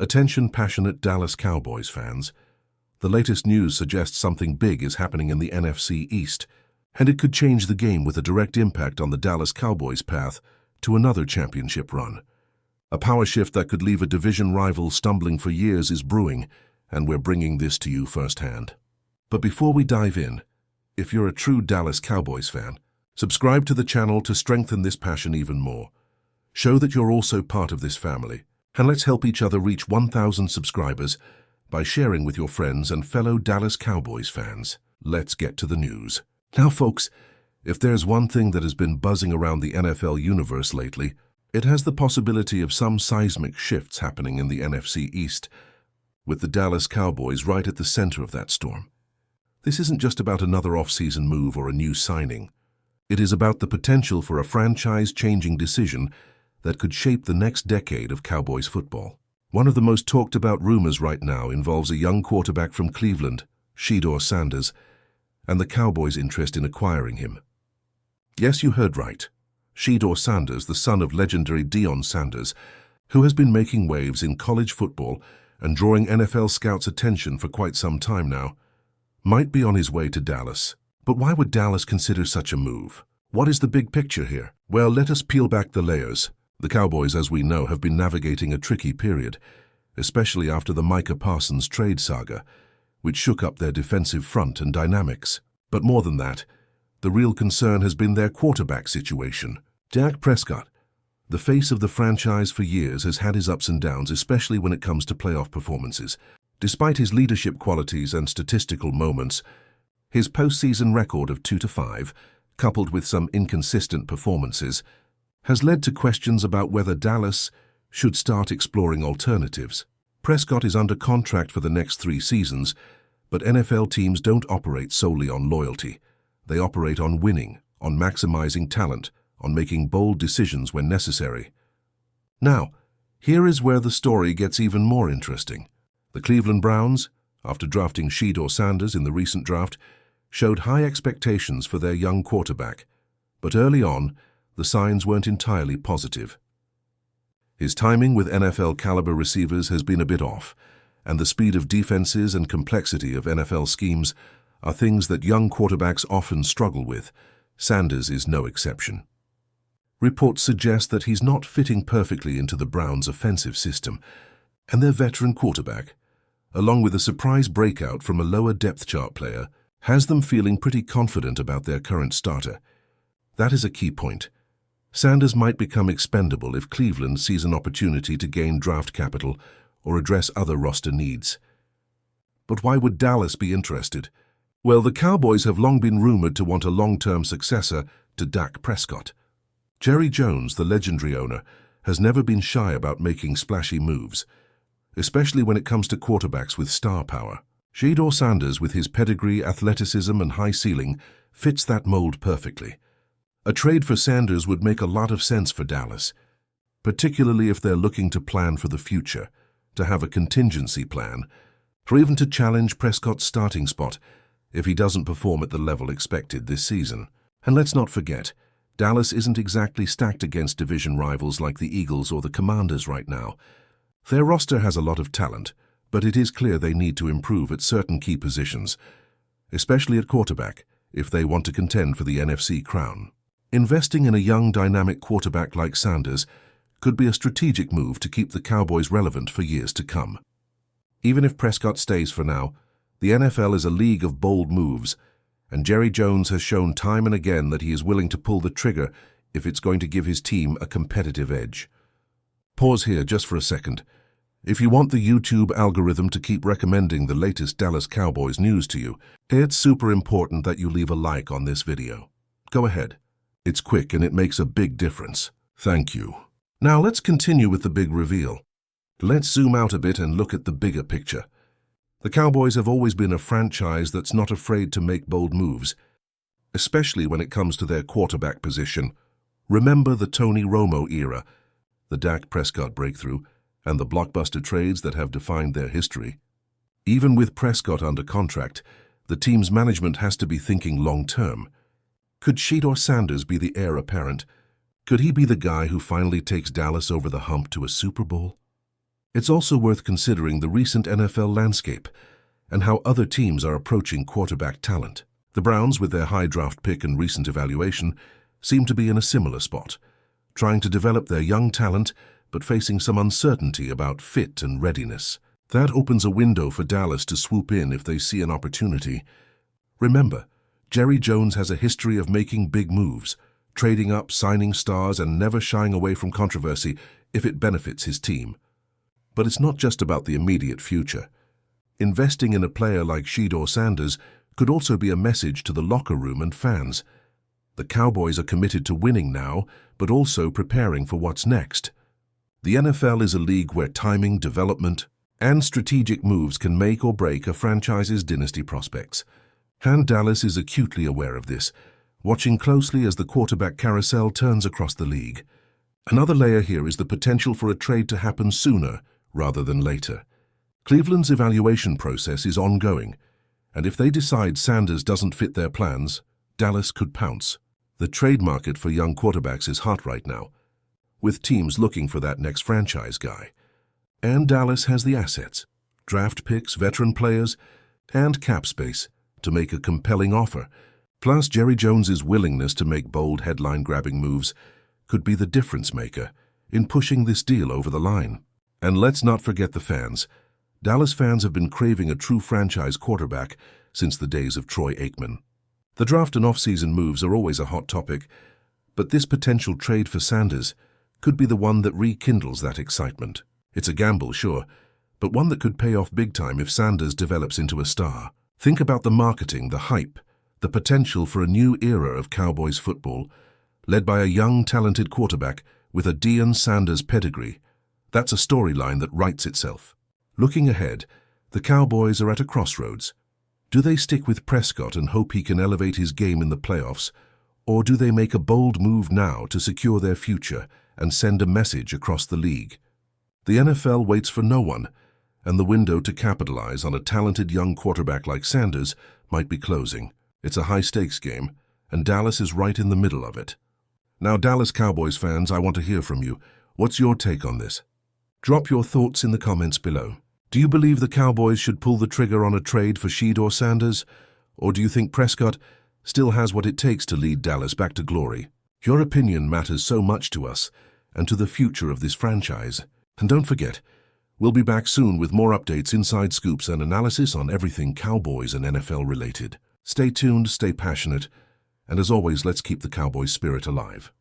Attention passionate Dallas Cowboys fans. The latest news suggests something big is happening in the NFC East, and it could change the game with a direct impact on the Dallas Cowboys' path to another championship run. A power shift that could leave a division rival stumbling for years is brewing, and we're bringing this to you firsthand. But before we dive in, if you're a true Dallas Cowboys fan, subscribe to the channel to strengthen this passion even more. Show that you're also part of this family. And let's help each other reach 1,000 subscribers by sharing with your friends and fellow Dallas Cowboys fans. Let's get to the news. Now, folks, if there's one thing that has been buzzing around the NFL universe lately, it has the possibility of some seismic shifts happening in the NFC East, with the Dallas Cowboys right at the center of that storm. This isn't just about another off-season move or a new signing. It is about the potential for a franchise-changing decision that could shape the next decade of Cowboys football. One of the most talked about rumors right now involves a young quarterback from Cleveland, Shedeur Sanders, and the Cowboys' interest in acquiring him. Yes, you heard right. Shedeur Sanders, the son of legendary Deion Sanders, who has been making waves in college football and drawing NFL scouts' attention for quite some time now, might be on his way to Dallas. But why would Dallas consider such a move? What is the big picture here? Well, let us peel back the layers. The Cowboys, as we know, have been navigating a tricky period, especially after the Micah Parsons trade saga, which shook up their defensive front and dynamics. But more than that, the real concern has been their quarterback situation. Dak Prescott, the face of the franchise for years, has had his ups and downs, especially when it comes to playoff performances. Despite his leadership qualities and statistical moments, his postseason record of 2-5, coupled with some inconsistent performances, has led to questions about whether Dallas should start exploring alternatives. Prescott is under contract for the next 3 seasons, but NFL teams don't operate solely on loyalty. They operate on winning, on maximizing talent, on making bold decisions when necessary. Now, here is where the story gets even more interesting. The Cleveland Browns, after drafting Shedeur Sanders in the recent draft, showed high expectations for their young quarterback, but early on, the signs weren't entirely positive. His timing with NFL-caliber receivers has been a bit off, and the speed of defenses and complexity of NFL schemes are things that young quarterbacks often struggle with. Sanders is no exception. Reports suggest that he's not fitting perfectly into the Browns' offensive system, and their veteran quarterback, along with a surprise breakout from a lower depth chart player, has them feeling pretty confident about their current starter. That is a key point. Sanders might become expendable if Cleveland sees an opportunity to gain draft capital or address other roster needs. But why would Dallas be interested? Well, the Cowboys have long been rumored to want a long-term successor to Dak Prescott. Jerry Jones, the legendary owner, has never been shy about making splashy moves, especially when it comes to quarterbacks with star power. Shedeur Sanders, with his pedigree, athleticism, and high ceiling, fits that mold perfectly. A trade for Sanders would make a lot of sense for Dallas, particularly if they're looking to plan for the future, to have a contingency plan, or even to challenge Prescott's starting spot if he doesn't perform at the level expected this season. And let's not forget, Dallas isn't exactly stacked against division rivals like the Eagles or the Commanders right now. Their roster has a lot of talent, but it is clear they need to improve at certain key positions, especially at quarterback, if they want to contend for the NFC crown. Investing in a young, dynamic quarterback like Sanders could be a strategic move to keep the Cowboys relevant for years to come. Even if Prescott stays for now, the NFL is a league of bold moves, and Jerry Jones has shown time and again that he is willing to pull the trigger if it's going to give his team a competitive edge. Pause here just for a second. If you want the YouTube algorithm to keep recommending the latest Dallas Cowboys news to you, it's super important that you leave a like on this video. Go ahead. It's quick and it makes a big difference. Thank you. Now let's continue with the big reveal. Let's zoom out a bit and look at the bigger picture. The Cowboys have always been a franchise that's not afraid to make bold moves, especially when it comes to their quarterback position. Remember the Tony Romo era, the Dak Prescott breakthrough, and the blockbuster trades that have defined their history. Even with Prescott under contract, the team's management has to be thinking long-term. Could Shedeur Sanders be the heir apparent? Could he be the guy who finally takes Dallas over the hump to a Super Bowl? It's also worth considering the recent NFL landscape and how other teams are approaching quarterback talent. The Browns, with their high draft pick and recent evaluation, seem to be in a similar spot, trying to develop their young talent but facing some uncertainty about fit and readiness. That opens a window for Dallas to swoop in if they see an opportunity. Remember, Jerry Jones has a history of making big moves, trading up, signing stars, and never shying away from controversy if it benefits his team. But it's not just about the immediate future. Investing in a player like Shedeur Sanders could also be a message to the locker room and fans. The Cowboys are committed to winning now, but also preparing for what's next. The NFL is a league where timing, development, and strategic moves can make or break a franchise's dynasty prospects. And Dallas is acutely aware of this, watching closely as the quarterback carousel turns across the league. Another layer here is the potential for a trade to happen sooner rather than later. Cleveland's evaluation process is ongoing, and if they decide Sanders doesn't fit their plans, Dallas could pounce. The trade market for young quarterbacks is hot right now, with teams looking for that next franchise guy. And Dallas has the assets, draft picks, veteran players, and cap space to make a compelling offer. Plus, Jerry Jones's willingness to make bold headline-grabbing moves could be the difference maker in pushing this deal over the line. And let's not forget the fans. Dallas fans have been craving a true franchise quarterback since the days of Troy Aikman. The draft and off-season moves are always a hot topic, but this potential trade for Sanders could be the one that rekindles that excitement. It's a gamble, sure, but one that could pay off big time if Sanders develops into a star. Think about the marketing, the hype, the potential for a new era of Cowboys football, led by a young, talented quarterback with a Deion Sanders pedigree. That's a storyline that writes itself. Looking ahead, the Cowboys are at a crossroads. Do they stick with Prescott and hope he can elevate his game in the playoffs, or do they make a bold move now to secure their future and send a message across the league? The NFL waits for no one, and the window to capitalize on a talented young quarterback like Sanders might be closing. It's a high-stakes game, and Dallas is right in the middle of it. Now, Dallas Cowboys fans, I want to hear from you. What's your take on this? Drop your thoughts in the comments below. Do you believe the Cowboys should pull the trigger on a trade for Shedeur Sanders? Or do you think Prescott still has what it takes to lead Dallas back to glory? Your opinion matters so much to us and to the future of this franchise. And don't forget, we'll be back soon with more updates, inside scoops, and analysis on everything Cowboys and NFL related. Stay tuned, stay passionate, and as always, let's keep the Cowboys spirit alive.